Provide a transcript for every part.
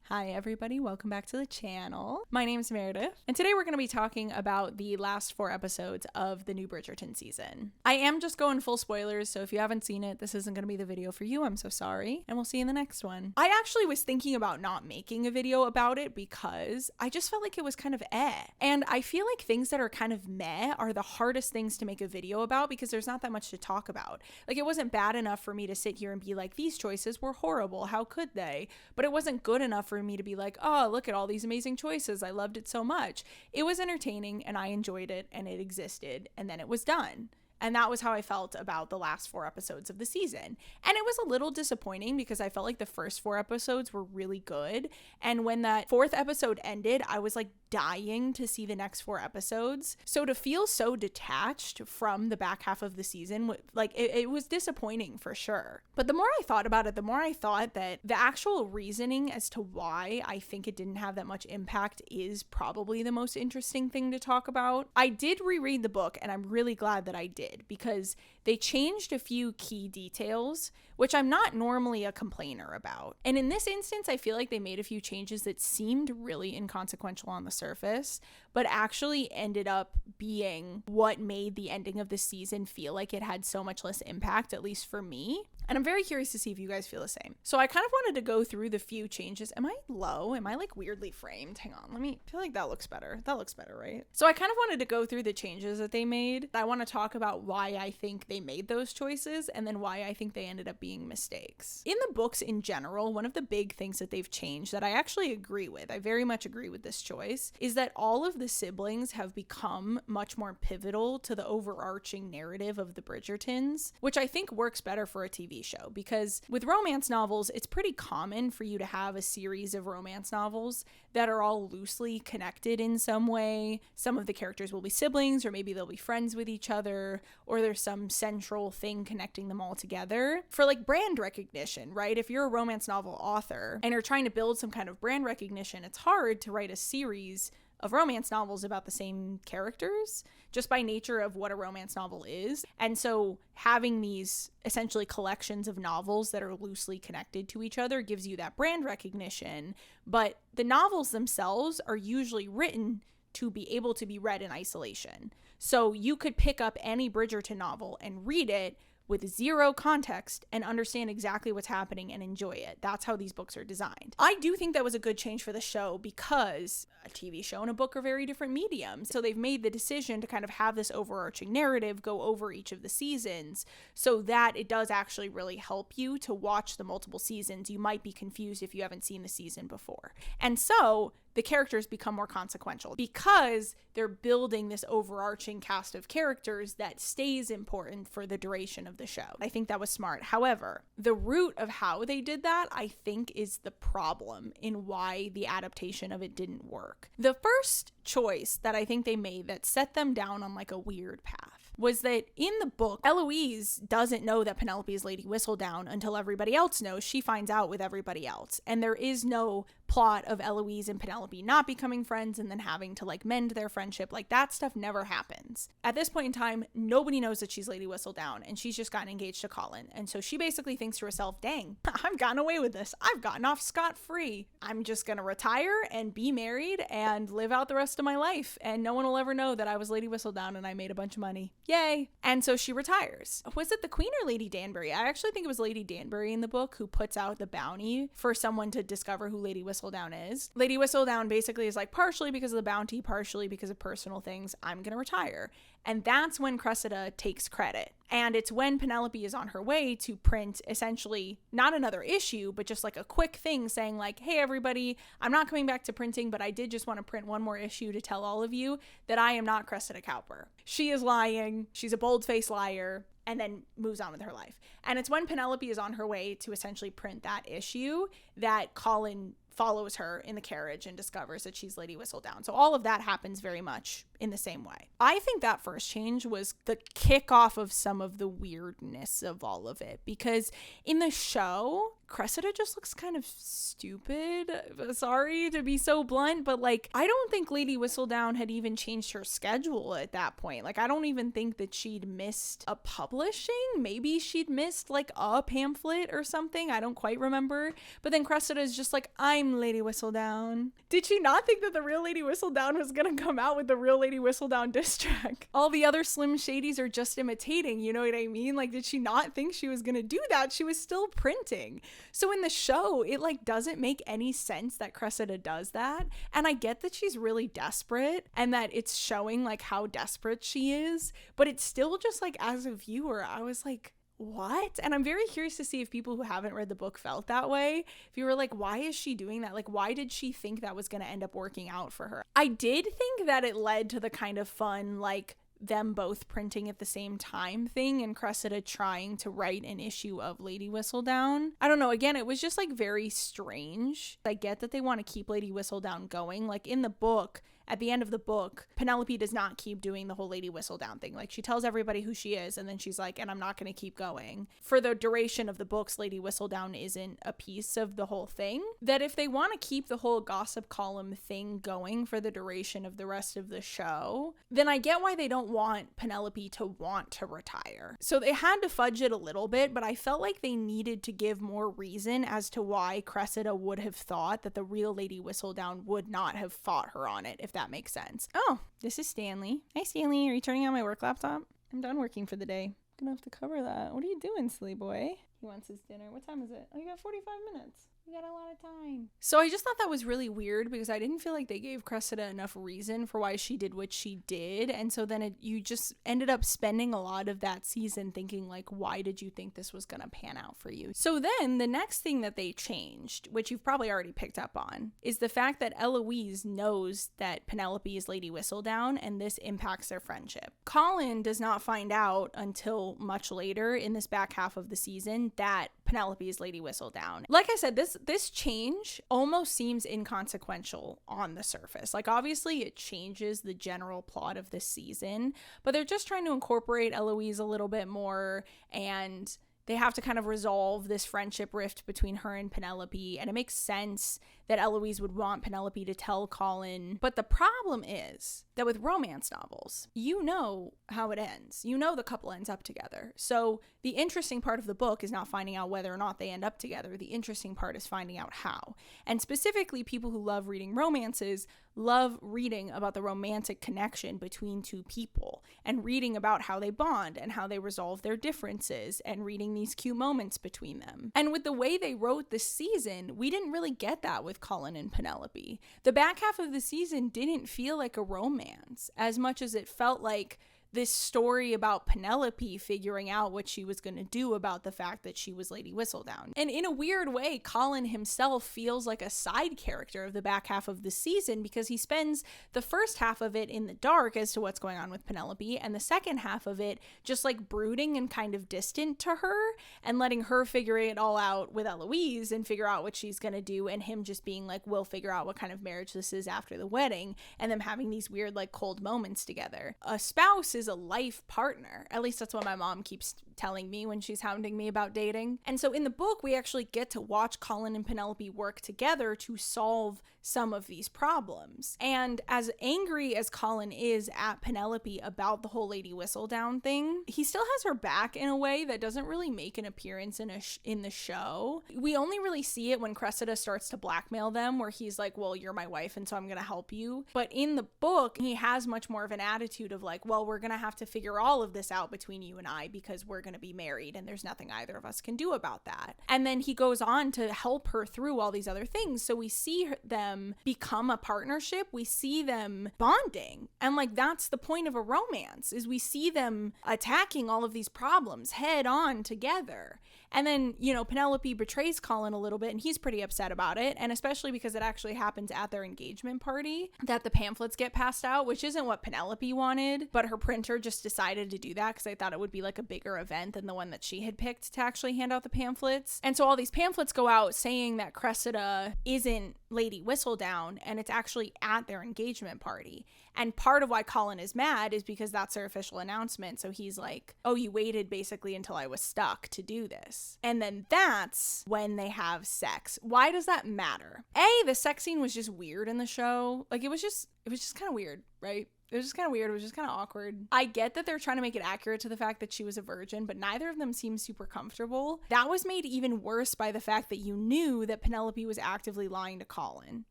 Hi everybody, welcome back to the channel. My name is Meredith, and today we're going to be talking about the last 4 episodes of the new Bridgerton season. I am just going full spoilers, so if you haven't seen it, this isn't going to be the video for you. I'm so sorry, and we'll see you in the next one. I actually was thinking about not making a video about it because I just felt like it was kind of and I feel like things that are kind of meh are the hardest things to make a video about because there's not that much to talk about. Like, it wasn't bad enough for me to sit here and be like, these choices were horrible, how could they? But it wasn't good enough for me to be like, oh, look at all these amazing choices, I loved it so much. It was entertaining and I enjoyed it and it existed and then it was done. And that was how I felt about the last 4 episodes of the season. And it was a little disappointing because I felt like the first 4 episodes were really good. And when that 4th episode ended, I was like dying to see the next 4 episodes. So to feel so detached from the back half of the season, like it was disappointing for sure. But the more I thought about it, the more I thought that the actual reasoning as to why I think it didn't have that much impact is probably the most interesting thing to talk about. I did reread the book and I'm really glad that I did, because they changed a few key details, which I'm not normally a complainer about. And in this instance, I feel like they made a few changes that seemed really inconsequential on the surface, but actually ended up being what made the ending of the season feel like it had so much less impact, at least for me. And I'm very curious to see if you guys feel the same. So I kind of wanted to go through the few changes. Am I low? Am I like weirdly framed? Hang on, I feel like that looks better. That looks better, right? So I kind of wanted to go through the changes that they made. I want to talk about why I think they made those choices and then why I think they ended up being mistakes. In the books in general, one of the big things that they've changed that I actually agree with, I very much agree with this choice, is that all of the siblings have become much more pivotal to the overarching narrative of the Bridgertons, which I think works better for a TV show, because with romance novels, it's pretty common for you to have a series of romance novels that are all loosely connected in some way. Some of the characters will be siblings, or maybe they'll be friends with each other, or there's some central thing connecting them all together for like brand recognition, right? If you're a romance novel author and you're trying to build some kind of brand recognition, it's hard to write a series of romance novels about the same characters just by nature of what a romance novel is. And so having these essentially collections of novels that are loosely connected to each other gives you that brand recognition. But the novels themselves are usually written to be able to be read in isolation. So you could pick up any Bridgerton novel and read it with zero context and understand exactly what's happening and enjoy it. That's how these books are designed. I do think that was a good change for the show because a TV show and a book are very different mediums. So they've made the decision to kind of have this overarching narrative go over each of the seasons so that it does actually really help you to watch the multiple seasons. You might be confused if you haven't seen the season before. And so the characters become more consequential because they're building this overarching cast of characters that stays important for the duration of the show. I think that was smart. However, the root of how they did that, I think, is the problem in why the adaptation of it didn't work. The first choice that I think they made that set them down on like a weird path was that in the book, Eloise doesn't know that Penelope is Lady Whistledown until everybody else knows. She finds out with everybody else. And there is no plot of Eloise and Penelope not becoming friends and then having to like mend their friendship. Like, that stuff never happens. At this point in time, nobody knows that she's Lady Whistledown and she's just gotten engaged to Colin. And so she basically thinks to herself, dang, I've gotten away with this. I've gotten off scot-free. I'm just gonna retire and be married and live out the rest of my life. And no one will ever know that I was Lady Whistledown and I made a bunch of money. Yay. And so she retires. Was it the Queen or Lady Danbury? I actually think it was Lady Danbury in the book who puts out the bounty for someone to discover who Lady Whistledown is. Lady Whistledown basically is like, partially because of the bounty, partially because of personal things, I'm gonna retire. And that's when Cressida takes credit. And it's when Penelope is on her way to print essentially not another issue, but just like a quick thing saying like, hey, everybody, I'm not coming back to printing, but I did just want to print one more issue to tell all of you that I am not Cressida Cowper. She is lying. She's a bold-faced liar. And then moves on with her life. And it's when Penelope is on her way to essentially print that issue that Colin follows her in the carriage and discovers that she's Lady Whistledown. So all of that happens very much in the same way. I think that first change was the kickoff of some of the weirdness of all of it, because in the show, Cressida just looks kind of stupid. Sorry to be so blunt, but like, I don't think Lady Whistledown had even changed her schedule at that point. Like, I don't even think that she'd missed a publishing. Maybe she'd missed like a pamphlet or something. I don't quite remember. But then Cressida is just like, I'm Lady Whistledown. Did she not think that the real Lady Whistledown was gonna come out with the real Lady Whistledown diss track? All the other Slim Shadys are just imitating, you know what I mean? Like, did she not think she was gonna do that? She was still printing. So in the show, it like doesn't make any sense that Cressida does that. And I get that she's really desperate and that it's showing like how desperate she is, but it's still just like, as a viewer, I was like, what? And I'm very curious to see if people who haven't read the book felt that way. If you were like, why is she doing that? Like, why did she think that was going to end up working out for her? I did think that it led to the kind of fun, like, them both printing at the same time thing and Cressida trying to write an issue of Lady Whistledown. I don't know. Again, it was just like very strange. I get that they want to keep Lady Whistledown going. Like in the book, at the end of the book, Penelope does not keep doing the whole Lady Whistledown thing. Like, she tells everybody who she is, and then she's like, and I'm not going to keep going. For the duration of the books, Lady Whistledown isn't a piece of the whole thing. That if they want to keep the whole gossip column thing going for the duration of the rest of the show, then I get why they don't want Penelope to want to retire. So they had to fudge it a little bit, but I felt like they needed to give more reason as to why Cressida would have thought that the real Lady Whistledown would not have fought her on it, if that makes sense. Oh, this is Stanley. Hi, Stanley. Are you turning on my work laptop? I'm done working for the day. Gonna have to cover that. What are you doing, silly boy? He wants his dinner. What time is it? Oh, you got 45 minutes. You got a lot of time. So I just thought that was really weird because I didn't feel like they gave Cressida enough reason for why she did what she did. And so then you just ended up spending a lot of that season thinking like, why did you think this was going to pan out for you? So then the next thing that they changed, which you've probably already picked up on, is the fact that Eloise knows that Penelope is Lady Whistledown and this impacts their friendship. Colin does not find out until much later in this back half of the season that Penelope is Lady Whistledown. Like I said, this change almost seems inconsequential on the surface. Like, obviously it changes the general plot of this season, but they're just trying to incorporate Eloise a little bit more, and they have to kind of resolve this friendship rift between her and Penelope, and it makes sense that Eloise would want Penelope to tell Colin. But the problem is that with romance novels, you know how it ends. You know the couple ends up together. So the interesting part of the book is not finding out whether or not they end up together. The interesting part is finding out how. And specifically, people who love reading romances love reading about the romantic connection between two people and reading about how they bond and how they resolve their differences and reading these cute moments between them. And with the way they wrote this season, we didn't really get that with Colin and Penelope. The back half of the season didn't feel like a romance as much as it felt like this story about Penelope figuring out what she was going to do about the fact that she was Lady Whistledown. And in a weird way, Colin himself feels like a side character of the back half of the season because he spends the first half of it in the dark as to what's going on with Penelope, and the second half of it just like brooding and kind of distant to her and letting her figure it all out with Eloise and figure out what she's going to do, and him just being like, we'll figure out what kind of marriage this is after the wedding, and them having these weird like cold moments together. A spouse is a life partner. At least that's what my mom keeps telling me when she's hounding me about dating. And so in the book, we actually get to watch Colin and Penelope work together to solve some of these problems. And as angry as Colin is at Penelope about the whole Lady Whistledown thing, he still has her back in a way that doesn't really make an appearance in the show. We only really see it when Cressida starts to blackmail them, where he's like, well, you're my wife, and so I'm gonna help you. But in the book, he has much more of an attitude of like, well, we're gonna have to figure all of this out between you and I because we're gonna be married and there's nothing either of us can do about that. And then he goes on to help her through all these other things. So we see them become a partnership. We see them bonding. And like, that's the point of a romance, is we see them attacking all of these problems head on together. And then, you know, Penelope betrays Colin a little bit and he's pretty upset about it. And especially because it actually happens at their engagement party that the pamphlets get passed out, which isn't what Penelope wanted, but her printer just decided to do that because they thought it would be like a bigger event than the one that she had picked to actually hand out the pamphlets. And so all these pamphlets go out saying that Cressida isn't Lady Whistledown, and it's actually at their engagement party. And part of why Colin is mad is because that's their official announcement. So he's like, oh, you waited basically until I was stuck to do this. And then that's when they have sex. Why does that matter? The sex scene was just weird in the show. Like, it was just kind of weird, right? It was just kind of weird. It was just kind of awkward. I get that they're trying to make it accurate to the fact that she was a virgin, but neither of them seemed super comfortable. That was made even worse by the fact that you knew that Penelope was actively lying to Colin.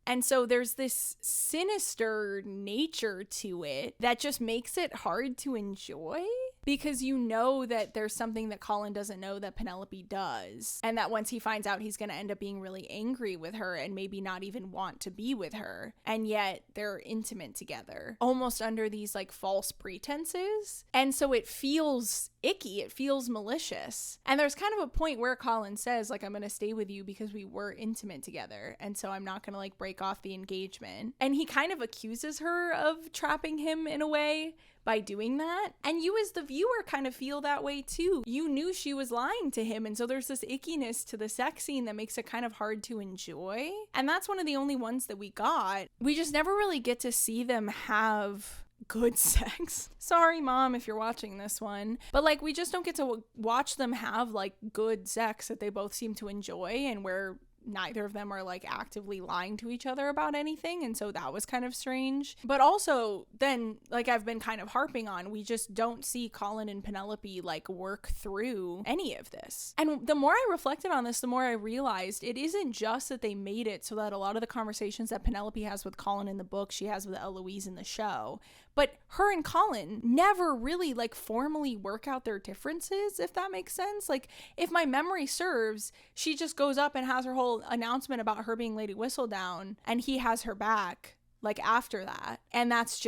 And so there's this sinister nature to it that just makes it hard to enjoy, because you know that there's something that Colin doesn't know that Penelope does. And that once he finds out, he's going to end up being really angry with her and maybe not even want to be with her. And yet they're intimate together, almost under these like false pretenses. And so it feels icky. It feels malicious. And there's kind of a point where Colin says, like, I'm going to stay with you because we were intimate together. And so I'm not going to like break off the engagement. And he kind of accuses her of trapping him in a way by doing that. And you as the viewer kind of feel that way too. You knew she was lying to him, and so there's this ickiness to the sex scene that makes it kind of hard to enjoy. And that's one of the only ones that we got. We just never really get to see them have good sex. Sorry, Mom, if you're watching this one. But like, we just don't get to watch them have like good sex that they both seem to enjoy, and where neither of them are like actively lying to each other about anything. And so that was kind of strange. But also then, like I've been kind of harping on, we just don't see Colin and Penelope like work through any of this. And the more I reflected on this, the more I realized it isn't just that they made it so that a lot of the conversations that Penelope has with Colin in the book, she has with Eloise in the show. But her and Colin never really like formally work out their differences, if that makes sense. Like, if my memory serves, she just goes up and has her whole announcement about her being Lady Whistledown, and he has her back like after that. And that's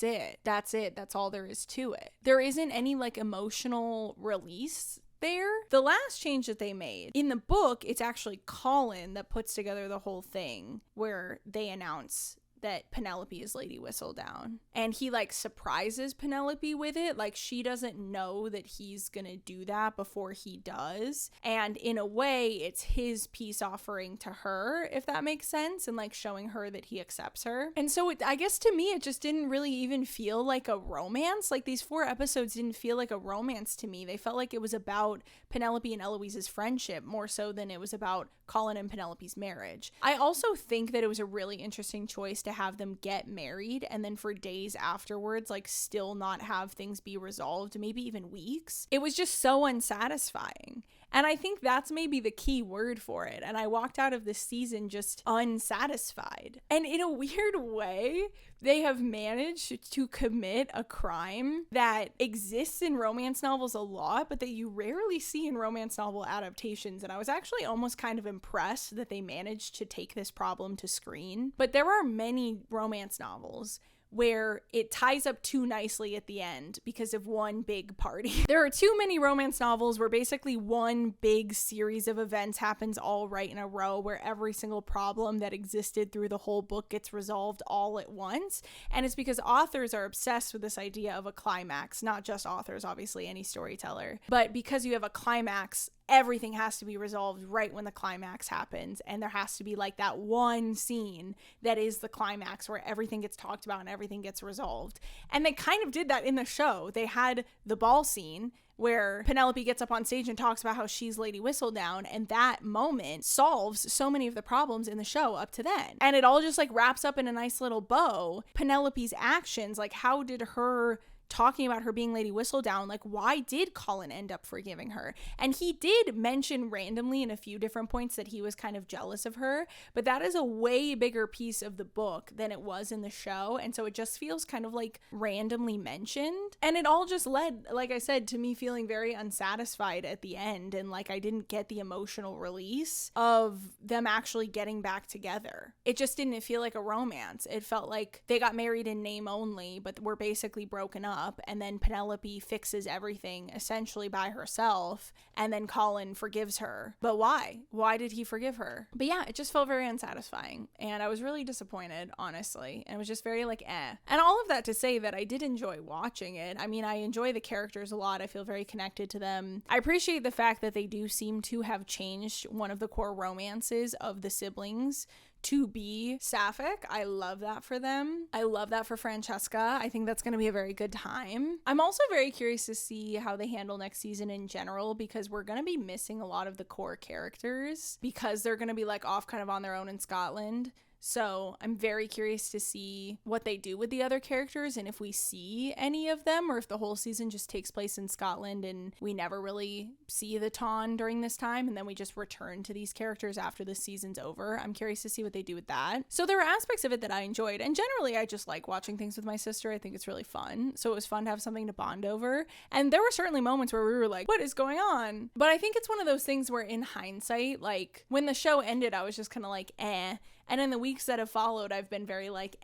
it. That's all there is to it. There isn't any like emotional release there. The last change that they made in the book, it's actually Colin that puts together the whole thing where they announce that Penelope is Lady Whistledown, and he like surprises Penelope with it. Like, she doesn't know that he's gonna do that before he does, and in a way it's his peace offering to her, if that makes sense, and like showing her that he accepts her. And so I guess to me it just didn't really even feel like a romance. Like, these 4 episodes didn't feel like a romance to me. They felt like it was about Penelope and Eloise's friendship more so than it was about Colin and Penelope's marriage. I also think that it was a really interesting choice to have them get married and then for days afterwards like still not have things be resolved, maybe even weeks. It was just so unsatisfying. And I think that's maybe the key word for it. And I walked out of this season just unsatisfied. And in a weird way, they have managed to commit a crime that exists in romance novels a lot, but that you rarely see in romance novel adaptations. And I was actually almost kind of impressed that they managed to take this problem to screen. But there are many romance novels where it ties up too nicely at the end because of one big party. There are too many romance novels where basically one big series of events happens all right in a row, where every single problem that existed through the whole book gets resolved all at once. And it's because authors are obsessed with this idea of a climax. Not just authors, obviously, any storyteller. But because you have a climax, everything has to be resolved right when the climax happens, and there has to be like that one scene that is the climax where everything gets talked about and everything gets resolved. And they kind of did that in the show. They had the ball scene where Penelope gets up on stage and talks about how she's Lady Whistledown, and that moment solves so many of the problems in the show up to then. And it all just like wraps up in a nice little bow. Penelope's actions, like how did her talking about her being Lady Whistledown, like why did Colin end up forgiving her? And he did mention randomly in a few different points that he was kind of jealous of her, but that is a way bigger piece of the book than it was in the show, and so it just feels kind of like randomly mentioned. And it all just led, like I said, to me feeling very unsatisfied at the end, and like I didn't get the emotional release of them actually getting back together. It just didn't feel like a romance. It felt like they got married in name only, but were basically broken up. And then Penelope fixes everything essentially by herself, and then Colin forgives her. But why? Why did he forgive her? But yeah, it just felt very unsatisfying, and I was really disappointed, honestly. And it was just very like And all of that to say that I did enjoy watching it. I mean, I enjoy the characters a lot. I feel very connected to them. I appreciate the fact that they do seem to have changed one of the core romances of the siblings to be sapphic. I love that for them. I love that for Francesca. I think that's going to be a very good time. I'm also very curious to see how they handle next season in general, because we're going to be missing a lot of the core characters because they're going to be like off kind of on their own in Scotland. So I'm very curious to see what they do with the other characters, and if we see any of them, or if the whole season just takes place in Scotland and we never really see the Ton during this time, and then we just return to these characters after the season's over. I'm curious to see what they do with that. So there were aspects of it that I enjoyed, and generally I just like watching things with my sister. I think it's really fun. So it was fun to have something to bond over. And there were certainly moments where we were like, what is going on? But I think it's one of those things where in hindsight, like when the show ended, I was just kind of like, eh. And in the weeks that have followed, I've been very like,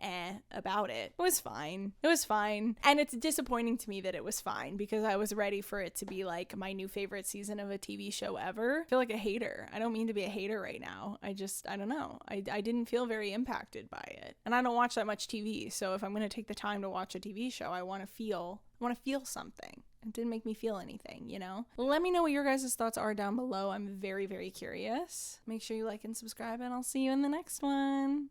about it. It was fine. It was fine. And it's disappointing to me that it was fine, because I was ready for it to be like my new favorite season of a TV show ever. I feel like a hater. I don't mean to be a hater right now. I don't know. I didn't feel very impacted by it. And I don't watch that much TV. So if I'm going to take the time to watch a TV show, I want to feel something. It didn't make me feel anything, you know? Let me know what your guys' thoughts are down below. I'm very, very curious. Make sure you like and subscribe, and I'll see you in the next one.